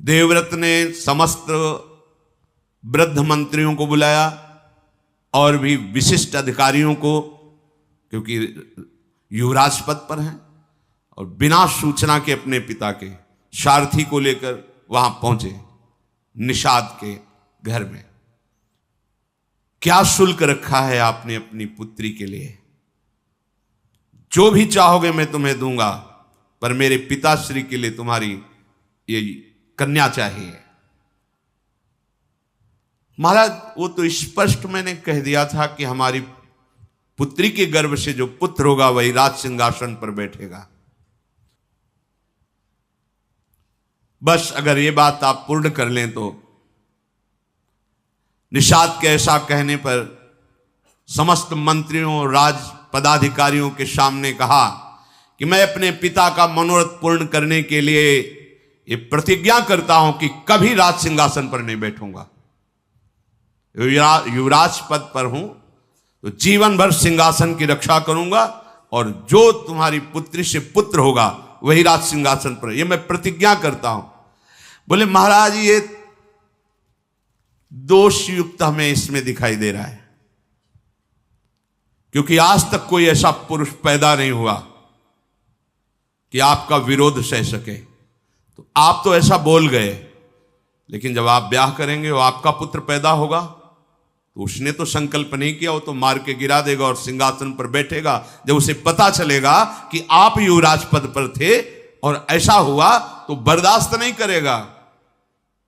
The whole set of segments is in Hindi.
देवव्रत ने समस्त वृद्ध मंत्रियों को बुलाया और भी विशिष्ट अधिकारियों को, क्योंकि युवराज पद पर हैं, और बिना सूचना के अपने पिता के सारथी को लेकर वहां पहुंचे निषाद के घर में। क्या शुल्क रखा है आपने अपनी पुत्री के लिए? जो भी चाहोगे मैं तुम्हें दूंगा, पर मेरे पिताश्री के लिए तुम्हारी ये कन्या चाहिए। महाराज, वो तो स्पष्ट मैंने कह दिया था कि हमारी पुत्री के गर्भ से जो पुत्र होगा वही राज सिंहासन पर बैठेगा। बस अगर ये बात आप पूर्ण कर लें तो निषाद के ऐसा कहने पर समस्त मंत्रियों और राज पदाधिकारियों के सामने कहा कि मैं अपने पिता का मनोरथ पूर्ण करने के लिए ये प्रतिज्ञा करता हूं कि कभी राज सिंहासन पर नहीं बैठूंगा। युवराज पद पर हूं तो जीवन भर सिंहासन की रक्षा करूंगा, और जो तुम्हारी पुत्री से पुत्र होगा वही राज सिंहासन पर, यह मैं प्रतिज्ञा करता हूं। बोले महाराज, ये दोषयुक्त हमें इसमें दिखाई दे रहा है, क्योंकि आज तक कोई ऐसा पुरुष पैदा नहीं हुआ कि आपका विरोध सह सके। तो आप तो ऐसा बोल गए, लेकिन जब आप ब्याह करेंगे और आपका पुत्र पैदा होगा तो उसने तो संकल्प नहीं किया, वो तो मार के गिरा देगा और सिंहासन पर बैठेगा। जब उसे पता चलेगा कि आप युवराज पद पर थे और ऐसा हुआ तो बर्दाश्त नहीं करेगा।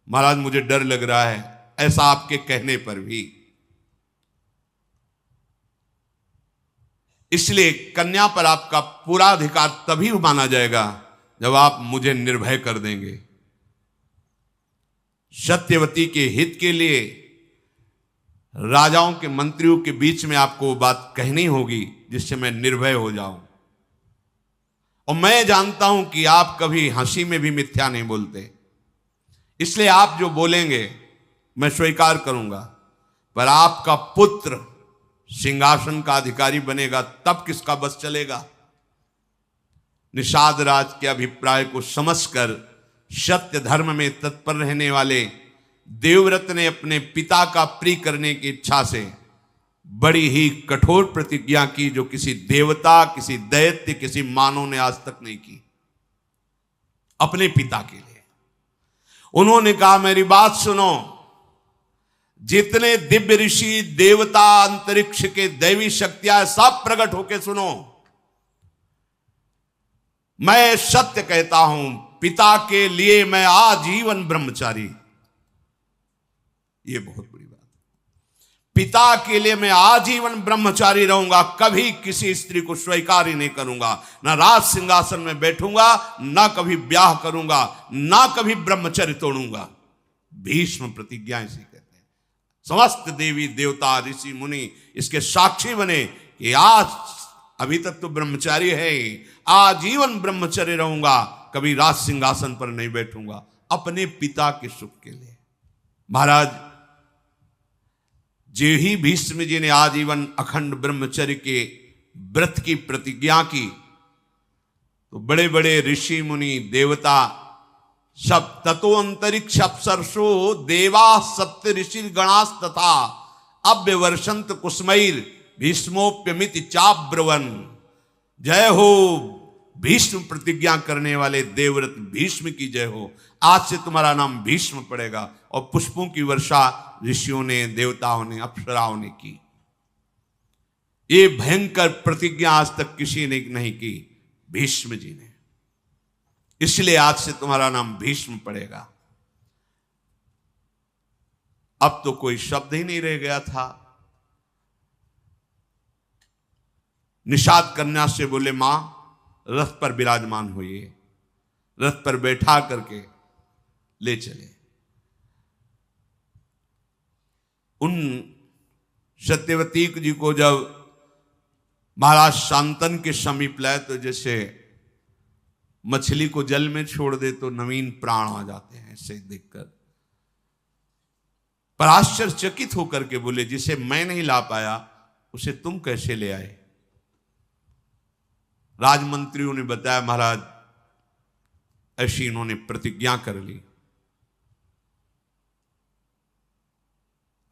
महाराज, मुझे डर लग रहा है ऐसा आपके कहने पर भी। इसलिए कन्या पर आपका पूरा अधिकार तभी माना जाएगा जब आप मुझे निर्भय कर देंगे। सत्यवती के हित के लिए राजाओं के मंत्रियों के बीच में आपको वो बात कहनी होगी जिससे मैं निर्भय हो जाऊं। और मैं जानता हूं कि आप कभी हंसी में भी मिथ्या नहीं बोलते, इसलिए आप जो बोलेंगे मैं स्वीकार करूंगा। पर आपका पुत्र सिंहासन का अधिकारी बनेगा तब किसका बस चलेगा? निषाद राज के अभिप्राय को समझकर सत्य धर्म में तत्पर रहने वाले देवव्रत ने अपने पिता का प्रिय करने की इच्छा से बड़ी ही कठोर प्रतिज्ञा की, जो किसी देवता, किसी दैत्य, किसी मानव ने आज तक नहीं की। अपने पिता के लिए उन्होंने कहा, मेरी बात सुनो, जितने दिव्य ऋषि, देवता, अंतरिक्ष के दैवी शक्तियां सब प्रकट होके सुनो। मैं सत्य कहता हूं, पिता के लिए मैं आजीवन ब्रह्मचारी। ये बहुत बड़ी बात है। पिता के लिए मैं आजीवन ब्रह्मचारी रहूंगा, कभी किसी स्त्री को स्वीकार ही नहीं करूंगा, ना राज सिंहासन में बैठूंगा, ना कभी ब्याह करूंगा, ना कभी ब्रह्मचर्य तोड़ूंगा। भीष्म प्रतिज्ञा इसी कहते हैं। समस्त देवी देवता ऋषि मुनि इसके साक्षी बने कि आज अभी तक तो ब्रह्मचारी है, आजीवन ब्रह्मचर्य रहूंगा, कभी राज सिंहासन पर नहीं बैठूंगा, अपने पिता के सुख के लिए। महाराज, जो ही भीष्म जी ने आजीवन अखंड ब्रह्मचर्य के व्रत की प्रतिज्ञा की, तो बड़े बड़े ऋषि मुनि देवता सब, ततो अंतरिक्ष अप्सरसो देवा सप्त ऋषि गणास तथा अव्यवर्षंत कुसुमैर भीष्मोप्यमिति चाब्रवन। जय हो भीष्म प्रतिज्ञा करने वाले देवव्रत भीष्म की जय हो। आज से तुम्हारा नाम भीष्म पड़ेगा। और पुष्पों की वर्षा ऋषियों ने, देवताओं ने, अप्सराओं ने की। ये भयंकर प्रतिज्ञा आज तक किसी ने नहीं की, भीष्म जी ने। इसलिए आज से तुम्हारा नाम भीष्म पड़ेगा। अब तो कोई शब्द ही नहीं रह गया था। निषाद कन्या से बोले, मां रथ पर विराजमान होइए। रथ पर बैठा करके ले चले। उन सत्यवती जी को जब महाराज शांतन के समीप लाए तो जैसे मछली को जल में छोड़ दे तो नवीन प्राण आ जाते हैं, ऐसे देखकर। पर आश्चर्यचकित होकर के बोले, जिसे मैं नहीं ला पाया उसे तुम कैसे ले आए? राजमंत्रियों ने बताया, महाराज ऐसी इन्होंने प्रतिज्ञा कर ली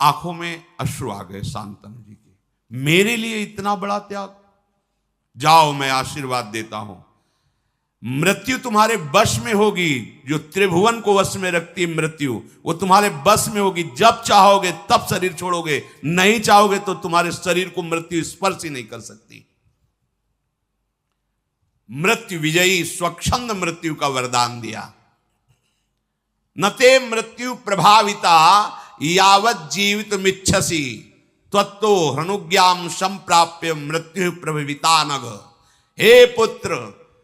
आंखों में अश्रु आ गए शांतनु जी के, मेरे लिए इतना बड़ा त्याग, जाओ मैं आशीर्वाद देता हूं, मृत्यु तुम्हारे वश में होगी, जो त्रिभुवन को वश में रखती है मृत्यु, वो तुम्हारे वश में होगी, जब चाहोगे तब शरीर छोड़ोगे, नहीं चाहोगे तो तुम्हारे शरीर को मृत्यु स्पर्श ही नहीं कर सकती। मृत्यु विजयी स्वच्छंद मृत्यु का वरदान दिया। नते मृत्यु प्रभाविता यावत जीवित मिच्छसी त्वत्तो हनुज्ञाम संप्राप्य मृत्यु प्रभाविता नग। हे पुत्र,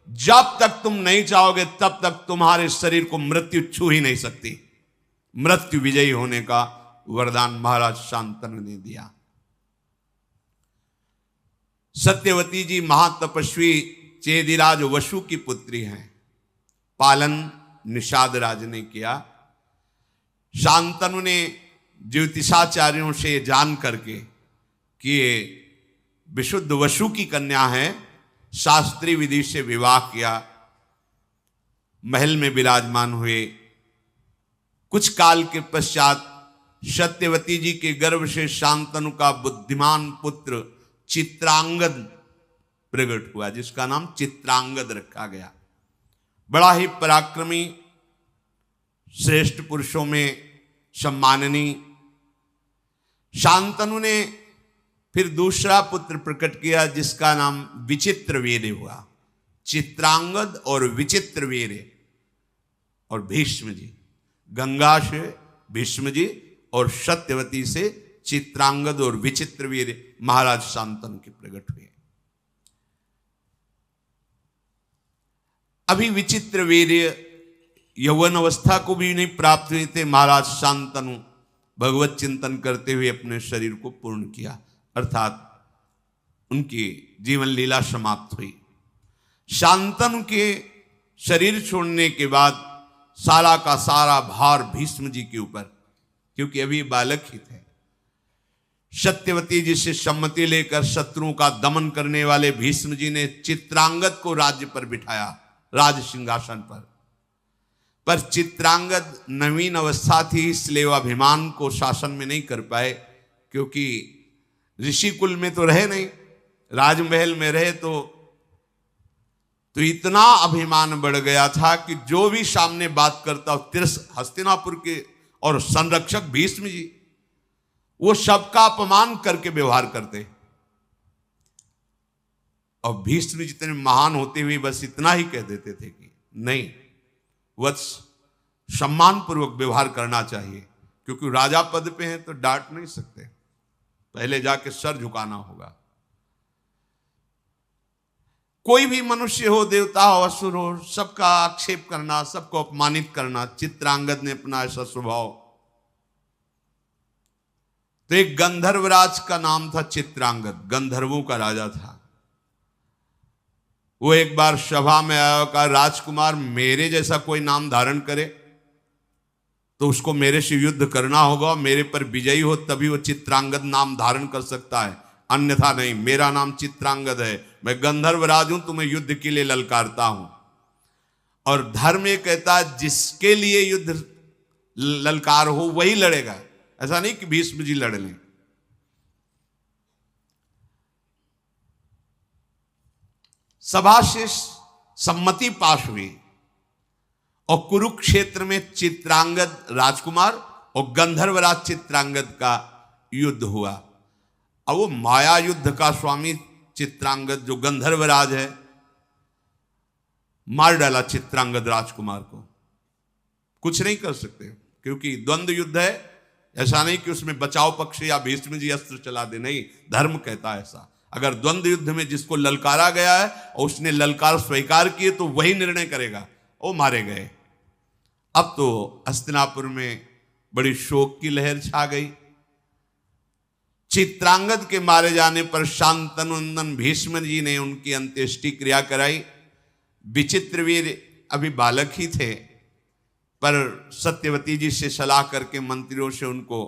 जब तक तुम नहीं चाहोगे तब तक तुम्हारे शरीर को मृत्यु छू ही नहीं सकती। मृत्यु विजयी होने का वरदान महाराज शांतनु ने दिया। सत्यवती जी महातपस्वी चेदिराज वसु की पुत्री हैं। पालन निषाद राज ने किया। शांतनु ने ज्योतिषाचार्यों से जान करके कि ये विशुद्ध वसु की कन्या है, शास्त्रीय विधि से विवाह किया, महल में विराजमान हुए। कुछ काल के पश्चात सत्यवती जी के गर्भ से शांतनु का बुद्धिमान पुत्र चित्रांगद प्रकट हुआ, जिसका नाम चित्रांगद रखा गया। बड़ा ही पराक्रमी, श्रेष्ठ पुरुषों में सम्माननीय। शांतनु ने फिर दूसरा पुत्र प्रकट किया, जिसका नाम विचित्रवीर्य हुआ। चित्रांगद और विचित्रवीर्य और भीष्म जी, गंगा से भीष्म जी और सत्यवती से चित्रांगद और विचित्रवीर्य महाराज शांतनु के प्रकट हुए। अभी विचित्रवीर्य यौवन अवस्था को भी नहीं प्राप्त हुए थे। महाराज शांतनु भगवत चिंतन करते हुए अपने शरीर को पूर्ण किया, अर्थात उनकी जीवन लीला समाप्त हुई। शांतनु के शरीर छोड़ने के बाद सारा का सारा भार भीष्म जी के ऊपर, क्योंकि अभी बालक ही थे। सत्यवती जी से सम्मति लेकर शत्रुओं का दमन करने वाले भीष्म जी ने चित्रांगद को राज्य पर बिठाया, राज सिंहासन पर चित्रांगद नवीन अवस्था थी, इसलिए वह अभिमान को शासन में नहीं कर पाए, क्योंकि ऋषि कुल में तो रहे नहीं, राजमहल में रहे तो इतना अभिमान बढ़ गया था कि जो भी सामने बात करता, हस्तिनापुर के और संरक्षक भीष्म जी, वो सबका अपमान करके व्यवहार करते। और भीष्म जितने महान होते हुए बस इतना ही कह देते थे कि नहीं, वत्स, सम्मान पूर्वक व्यवहार करना चाहिए, क्योंकि राजा पद पे हैं तो डांट नहीं सकते, पहले जाके सर झुकाना होगा। कोई भी मनुष्य हो, देवता हो, असुर हो, सबका आक्षेप करना, सबको अपमानित करना, चित्रांगद ने अपना ऐसा स्वभाव। तो एक गंधर्वराज का नाम था चित्रांगद, गंधर्वों का राजा था। वो एक बार सभा में आया, कहा राजकुमार मेरे जैसा कोई नाम धारण करे तो उसको मेरे से युद्ध करना होगा, मेरे पर विजयी हो तभी वो चित्रांगद नाम धारण कर सकता है, अन्यथा नहीं। मेरा नाम चित्रांगद है, मैं गंधर्वराज हूं, तुम्हें युद्ध के लिए ललकारता हूं। और धर्म ये कहता है जिसके लिए युद्ध ललकार हो वही लड़ेगा, ऐसा नहीं कि भीष्म जी लड़ लें। सभा से सम्मति पास हुई और कुरुक्षेत्र में चित्रांगद राजकुमार और गंधर्वराज चित्रांगद का युद्ध हुआ। अब वो माया युद्ध का स्वामी चित्रांगद, जो गंधर्वराज है, मार डाला चित्रांगद राजकुमार को। कुछ नहीं कर सकते, क्योंकि द्वंद्व युद्ध है। ऐसा नहीं कि उसमें बचाव पक्ष या भीष्म जी अस्त्र चला दे, नहीं, धर्म कहता है ऐसा। अगर द्वंद्व युद्ध में जिसको ललकारा गया है और उसने ललकार स्वीकार किए तो वही निर्णय करेगा, वो मारे गए। अब तो हस्तिनापुर में बड़ी शोक की लहर छा गई। चित्रांगद के मारे जाने पर शांतनुनंदन भीष्म जी ने उनकी अंत्येष्टि क्रिया कराई। विचित्रवीर अभी बालक ही थे, पर सत्यवती जी से सलाह करके मंत्रियों से उनको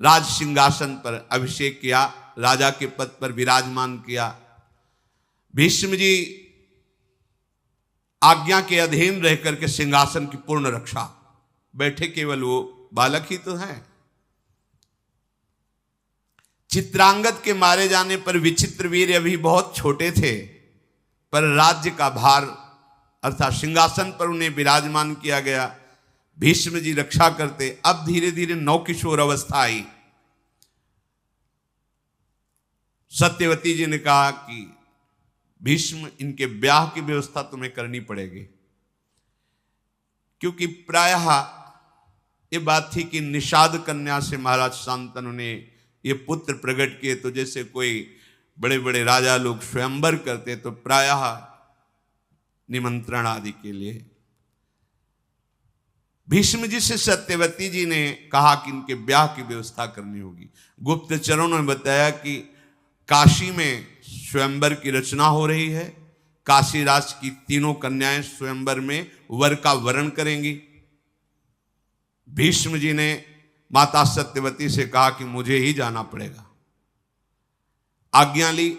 राज सिंहासन पर अभिषेक किया, राजा के पद पर विराजमान किया। भीष्म जी आज्ञा के अधीन रह करके सिंहासन की पूर्ण रक्षा, बैठे केवल वो बालक ही तो हैं। चित्रांगद के मारे जाने पर विचित्रवीर्य अभी बहुत छोटे थे, पर राज्य का भार अर्थात सिंहासन पर उन्हें विराजमान किया गया। भीष्म जी रक्षा करते। अब धीरे धीरे नवकिशोर अवस्था आई। सत्यवती जी ने कहा कि भीष्म, इनके ब्याह की व्यवस्था तुम्हें करनी पड़ेगी, क्योंकि प्रायः ये बात थी कि निषाद कन्या से महाराज शांतनु ने ये पुत्र प्रकट किए, तो जैसे कोई बड़े बड़े राजा लोग स्वयंवर करते तो प्रायः निमंत्रण आदि के लिए। भीष्म जी से सत्यवती जी ने कहा कि इनके ब्याह की व्यवस्था करनी होगी। गुप्तचरों ने बताया कि काशी में स्वयंवर की रचना हो रही है। काशी राज की तीनों कन्याएं स्वयंवर में वर का वरण करेंगी। भीष्म जी ने माता सत्यवती से कहा कि मुझे ही जाना पड़ेगा। आज्ञा ली।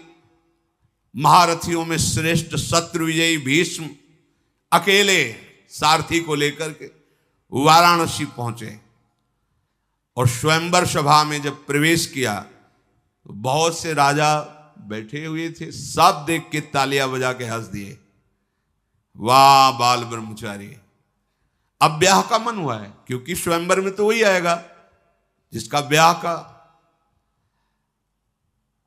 महारथियों में श्रेष्ठ शत्रु विजयी भीष्म अकेले सारथी को लेकर के वाराणसी पहुंचे और स्वयंवर सभा में जब प्रवेश किया तो बहुत से राजा बैठे हुए थे। सब देख के तालियां बजा के हंस दिए, वाह बाल ब्रह्मचारी, अब ब्याह का मन हुआ है, क्योंकि स्वयंवर में तो वही आएगा जिसका ब्याह का।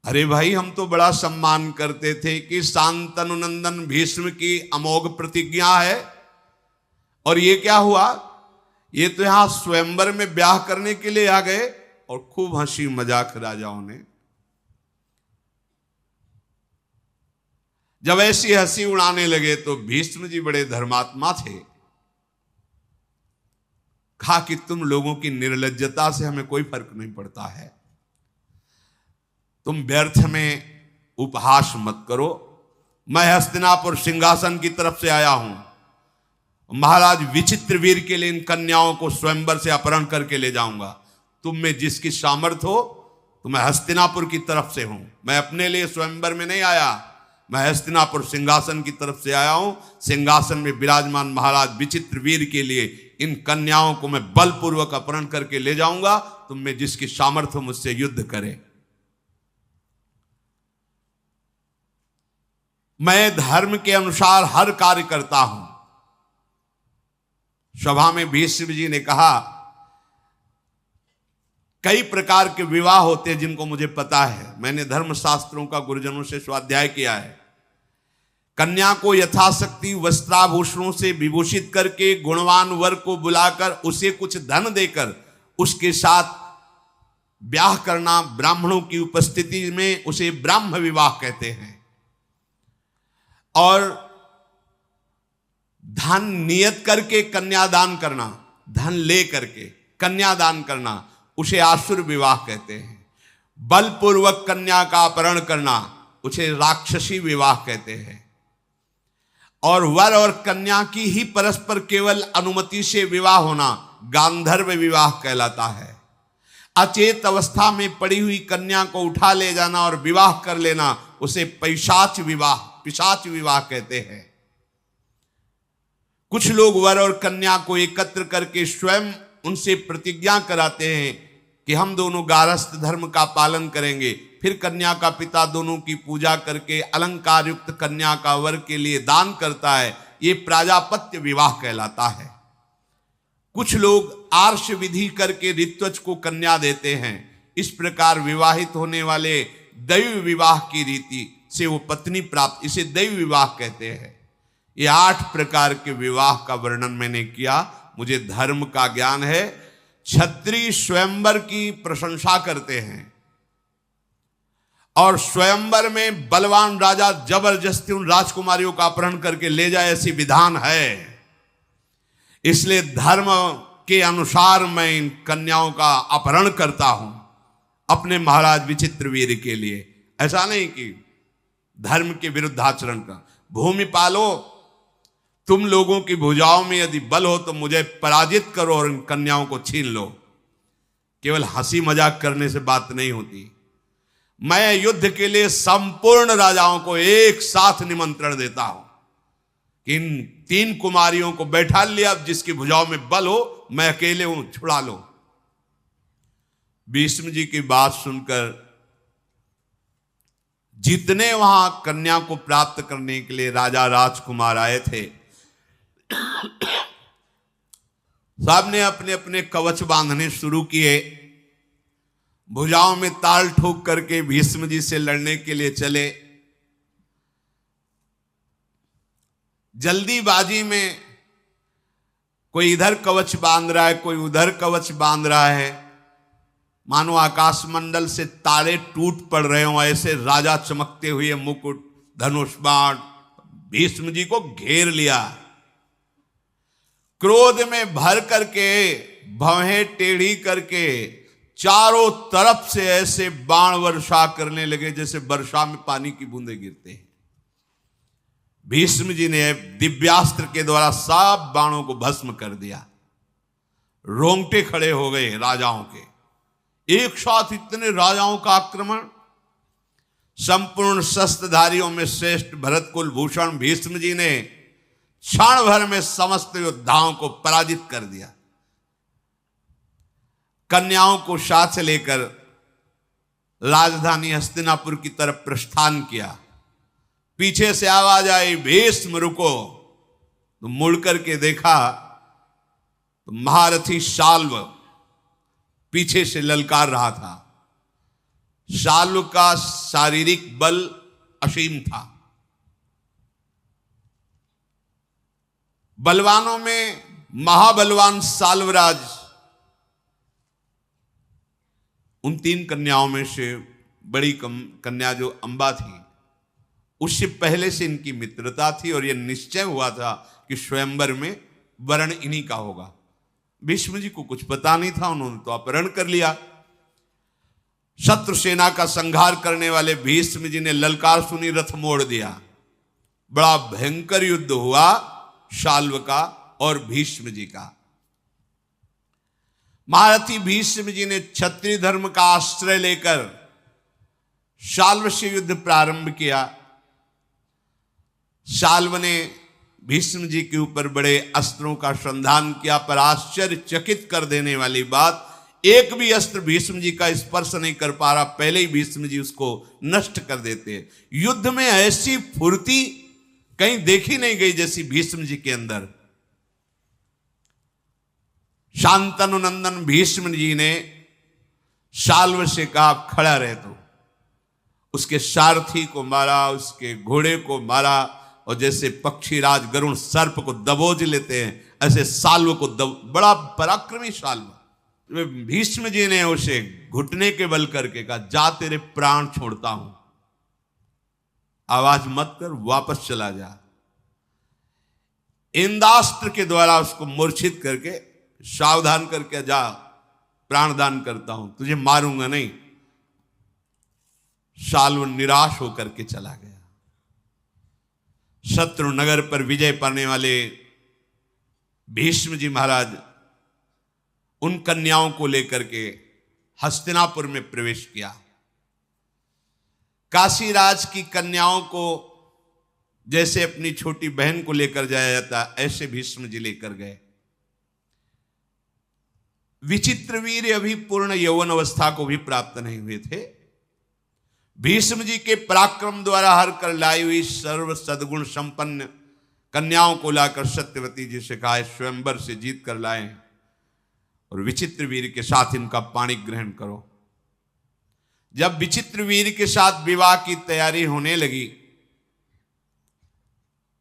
अरे भाई, हम तो बड़ा सम्मान करते थे कि शांतनु नंदन भीष्म की अमोघ प्रतिज्ञा है, और ये क्या हुआ, ये तो यहां स्वयंवर में ब्याह करने के लिए आ गए। और खूब हंसी मजाक राजाओं ने। जब ऐसी हंसी उड़ाने लगे तो भीष्म जी बड़े धर्मात्मा थे। कहा कि तुम लोगों की निर्लज्जता से हमें कोई फर्क नहीं पड़ता है, तुम व्यर्थ में उपहास मत करो। मैं हस्तिनापुर सिंहासन की तरफ से आया हूं। महाराज विचित्रवीर के लिए इन कन्याओं को स्वयंवर से अपहरण करके ले जाऊंगा। तुम में जिसकी सामर्थ्य हो, तो मैं हस्तिनापुर की तरफ से हूं। मैं अपने लिए स्वयंवर में नहीं आया, मैं हस्तिनापुर सिंहासन की तरफ से आया हूं। सिंहासन में विराजमान महाराज विचित्रवीर के लिए इन कन्याओं को मैं बलपूर्वक अपहरण करके ले जाऊंगा। तुम में जिसकी सामर्थ्य हो, मुझसे युद्ध करे। मैं धर्म के अनुसार हर कार्य करता हूं। सभा में भीष्म जी ने कहा, कई प्रकार के विवाह होते हैं जिनको मुझे पता है, मैंने धर्मशास्त्रों का गुरुजनों से स्वाध्याय किया है। कन्या को यथाशक्ति वस्त्राभूषणों से विभूषित करके गुणवान वर को बुलाकर उसे कुछ धन देकर उसके साथ ब्याह करना, ब्राह्मणों की उपस्थिति में, उसे ब्राह्म विवाह कहते हैं। और धन नियत करके कन्यादान करना, धन ले करके कन्यादान करना, उसे आसुर विवाह कहते हैं। बलपूर्वक कन्या का अपहरण करना, उसे राक्षसी विवाह कहते हैं। और वर और कन्या की ही परस्पर केवल अनुमति से विवाह होना गांधर्व विवाह कहलाता है। अचेत अवस्था में पड़ी हुई कन्या को उठा ले जाना और विवाह कर लेना, उसे पिशाच विवाह कहते हैं। कुछ लोग वर और कन्या को एकत्र करके स्वयं उनसे प्रतिज्ञा कराते हैं कि हम दोनों गारस्थ धर्म का पालन करेंगे। फिर कन्या का पिता दोनों की पूजा करके अलंकार युक्त कन्या का वर के लिए दान करता है। ये प्राजापत्य विवाह कहलाता है। कुछ लोग आर्ष विधि करके ऋत्वज को कन्या देते हैं। इस प्रकार विवाहित होने वाले दैव विवाह की रीति से वो पत्नी प्राप्त, इसे दैव विवाह कहते हैं। ये 8 प्रकार के विवाह का वर्णन मैंने किया। मुझे धर्म का ज्ञान है। क्षत्रिय स्वयंवर की प्रशंसा करते हैं और स्वयंवर में बलवान राजा जबरदस्ती उन राजकुमारियों का अपहरण करके ले जाए, ऐसी विधान है। इसलिए धर्म के अनुसार मैं इन कन्याओं का अपहरण करता हूं अपने महाराज विचित्रवीर के लिए। ऐसा नहीं कि धर्म के विरुद्ध आचरण का। भूमि पालो, तुम लोगों की भुजाओं में यदि बल हो तो मुझे पराजित करो और इन कन्याओं को छीन लो। केवल हंसी मजाक करने से बात नहीं होती। मैं युद्ध के लिए संपूर्ण राजाओं को एक साथ निमंत्रण देता हूं कि इन 3 कुमारियों को बैठा लिया, अब जिसकी भुजाओं में बल हो, मैं अकेले हूं, छुड़ा लो। भीष्म जी की बात सुनकर जितने वहां कन्या को प्राप्त करने के लिए राजा राजकुमार आए थे, सब ने अपने अपने कवच बांधने शुरू किए, भुजाओं में ताल ठोक करके भीष्म जी से लड़ने के लिए चले। जल्दीबाजी में कोई इधर कवच बांध रहा है, कोई उधर कवच बांध रहा है, मानो आकाश मंडल से तारे टूट पड़ रहे हो, ऐसे राजा चमकते हुए मुकुट, धनुष बाण भीष्म जी को घेर लिया। क्रोध में भर करके, भवें टेढ़ी करके चारों तरफ से ऐसे बाण वर्षा करने लगे जैसे वर्षा में पानी की बूंदें गिरते हैं। भीष्म जी ने दिव्यास्त्र के द्वारा सब बाणों को भस्म कर दिया। रोंगटे खड़े हो गए राजाओं के, एक साथ इतने राजाओं का आक्रमण। संपूर्ण शस्त्रधारियों में श्रेष्ठ भरत कुल भूषण भीष्म जी ने क्षण भर में समस्त योद्धाओं को पराजित कर दिया। कन्याओं को साथ लेकर राजधानी हस्तिनापुर की तरफ प्रस्थान किया। पीछे से आवाज आई, भीष्म रुको। तो मुड़ करके देखा तो महारथी शाल्व पीछे से ललकार रहा था। शाल्व का शारीरिक बल असीम था। बलवानों में महाबलवान साल्वराज उन 3 कन्याओं में से बड़ी कन्या जो अंबा थी, उससे पहले से इनकी मित्रता थी और यह निश्चय हुआ था कि स्वयंवर में वरण इन्हीं का होगा। भीष्म जी को कुछ पता नहीं था, उन्होंने तो अपहरण कर लिया। शत्रु सेना का संहार करने वाले भीष्म जी ने ललकार सुनी, रथ मोड़ दिया। बड़ा भयंकर युद्ध हुआ शाल्व का और भीष्म जी का। महारथी भीष्म जी ने क्षत्रिय धर्म का आश्रय लेकर शाल्व से युद्ध प्रारंभ किया। शाल्व ने भीष्म जी के ऊपर बड़े अस्त्रों का संधान किया, पर आश्चर्यचकित कर देने वाली बात, एक भी अस्त्र भीष्म जी का स्पर्श नहीं कर पा रहा, पहले ही भीष्म जी उसको नष्ट कर देते। युद्ध में ऐसी फुर्ती कहीं देखी नहीं गई जैसी भीष्म जी के अंदर। शांतनु नंदन भीष्म जी ने शाल्व से कहा, खड़ा रहे। तो उसके सारथी को मारा, उसके घोड़े को मारा, और जैसे पक्षीराज गरुण सर्प को दबोच लेते हैं, ऐसे शाल्व को बड़ा पराक्रमी शाल्व। भीष्म जी ने उसे घुटने के बल करके कहा, जा तेरे प्राण छोड़ता हूं, आवाज मत कर, वापस चला जा। इंदास्त्र के द्वारा उसको मूर्छित करके सावधान करके, जा प्राणदान करता हूं, तुझे मारूंगा नहीं। शाल्व निराश होकर के चला गया। शत्रु नगर पर विजय पाने वाले भीष्म जी महाराज उन कन्याओं को लेकर के हस्तिनापुर में प्रवेश किया। काशीराज की कन्याओं को जैसे अपनी छोटी बहन को लेकर जाया जाता, ऐसे भीष्म जी लेकर गए। विचित्रवीर्य अभी पूर्ण यौवन अवस्था को भी प्राप्त नहीं हुए थे। भीष्म जी के पराक्रम द्वारा हर कर लाई हुई सर्व सद्गुण संपन्न कन्याओं को लाकर सत्यवती जी से कहा, स्वयंवर से जीत कर लाए और विचित्रवीर्य के साथ इनका पाणी ग्रहण करो। जब विचित्रवीर्य के साथ विवाह की तैयारी होने लगी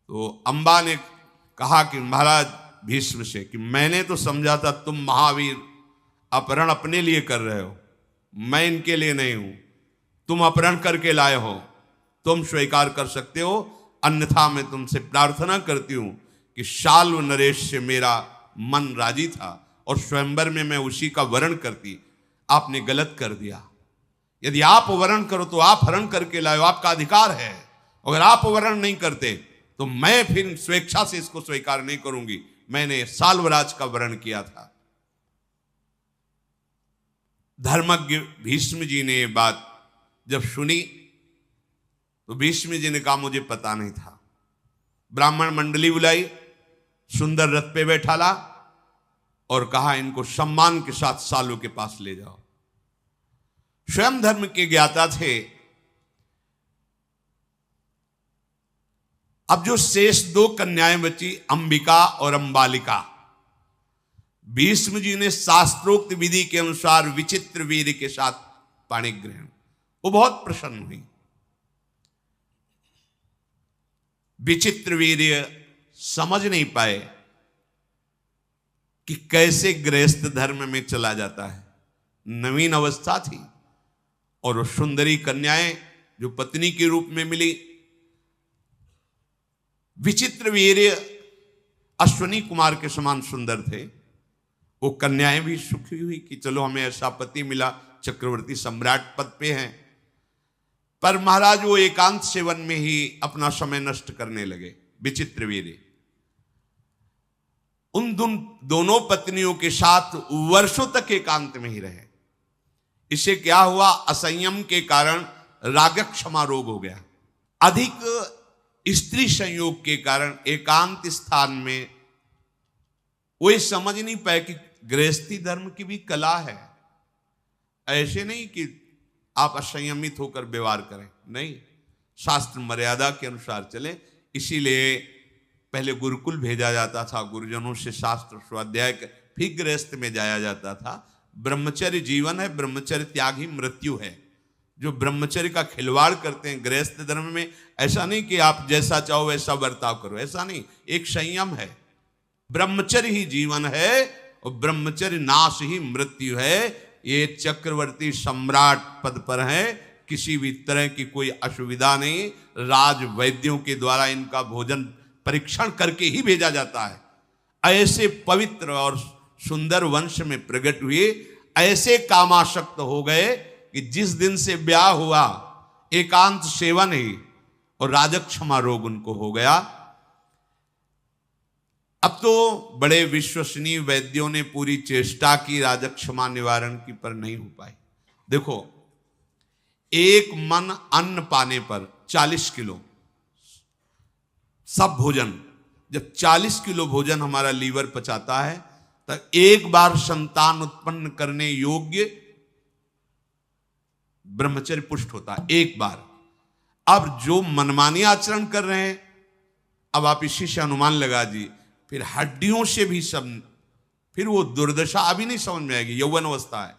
तो अंबा ने कहा कि महाराज भीष्म से कि मैंने तो समझा था तुम महावीर अपहरण अपने लिए कर रहे हो, मैं इनके लिए नहीं हूं। तुम अपहरण करके लाए हो, तुम स्वीकार कर सकते हो, अन्यथा मैं तुमसे प्रार्थना करती हूं कि शाल्व नरेश से मेरा मन राजी था और स्वयंवर में मैं उसी का वरण करती। आपने गलत कर दिया। यदि आप वरण करो तो आप हरण करके लाओ, आपका अधिकार है। अगर आप वरण नहीं करते तो मैं फिर स्वेच्छा से इसको स्वीकार नहीं करूंगी। मैंने साल्वराज का वरण किया था। धर्मज्ञ भीष्म जी ने ये बात जब सुनी तो भीष्म जी ने कहा, मुझे पता नहीं था। ब्राह्मण मंडली बुलाई, सुंदर रथ पे बैठाला और कहा, इनको सम्मान के साथ सालों के पास ले जाओ। स्वयं धर्म के ज्ञाता थे, अब जो शेष दो कन्याएं बची, अंबिका और अंबालिका, भीष्म जी ने शास्त्रोक्त विधि के अनुसार विचित्र वीर के साथ पाणी ग्रहण, वो बहुत प्रसन्न हुई। विचित्र वीर्य समझ नहीं पाए कि कैसे गृहस्थ धर्म में चला जाता है। नवीन अवस्था थी और वो सुंदरी कन्याएं जो पत्नी के रूप में मिली, विचित्र वीर्य अश्वनी कुमार के समान सुंदर थे। वो कन्याएं भी सुखी हुई कि चलो हमें ऐसा पति मिला, चक्रवर्ती सम्राट पद पे हैं। पर महाराज वो एकांत सेवन में ही अपना समय नष्ट करने लगे। विचित्र वीर्य उन दोनों पत्नियों के साथ वर्षों तक एकांत में ही रहे। इससे क्या हुआ, असंयम के कारण रागक्षमा रोग हो गया। अधिक स्त्री संयोग के कारण एकांत स्थान में वो ये समझ नहीं पाए कि गृहस्थी धर्म की भी कला है। ऐसे नहीं कि आप असंयमित होकर व्यवहार करें, नहीं, शास्त्र मर्यादा के अनुसार चले। इसीलिए पहले गुरुकुल भेजा जाता था, गुरुजनों से शास्त्र स्वाध्याय फिर गृहस्थ में जाया जाता था। ब्रह्मचर्य जीवन है, ब्रह्मचर्य त्याग ही मृत्यु है। जो ब्रह्मचर्य का खिलवाड़ करते हैं गृहस्थ धर्म में, ऐसा नहीं कि आप जैसा चाहो वैसा बर्ताव करो, ऐसा नहीं, एक संयम है। ब्रह्मचर्य ही जीवन है और ब्रह्मचर्य नाश ही मृत्यु है। ये चक्रवर्ती सम्राट पद पर है, किसी भी तरह की कोई असुविधा नहीं। राज वैद्यों के द्वारा इनका भोजन परीक्षण करके ही भेजा जाता है। ऐसे पवित्र और सुंदर वंश में प्रकट हुए, ऐसे कामासक्त हो गए कि जिस दिन से ब्याह हुआ एकांत सेवन ही और राजक्षमा रोग उनको हो गया। अब तो बड़े विश्वसनीय वैद्यों ने पूरी चेष्टा की राजक्षमा निवारण की, पर नहीं हो पाई। देखो, एक मन अन्न पाने पर 40 किलो सब भोजन, जब 40 किलो भोजन हमारा लीवर पचाता है तो एक बार संतान उत्पन्न करने योग्य ब्रह्मचर्य पुष्ट होता है, एक बार। अब जो मनमानी आचरण कर रहे हैं, अब आप इसी से अनुमान लगा जी, फिर हड्डियों से भी सब, फिर वो दुर्दशा अभी नहीं समझ में आएगी, यौवन अवस्था है,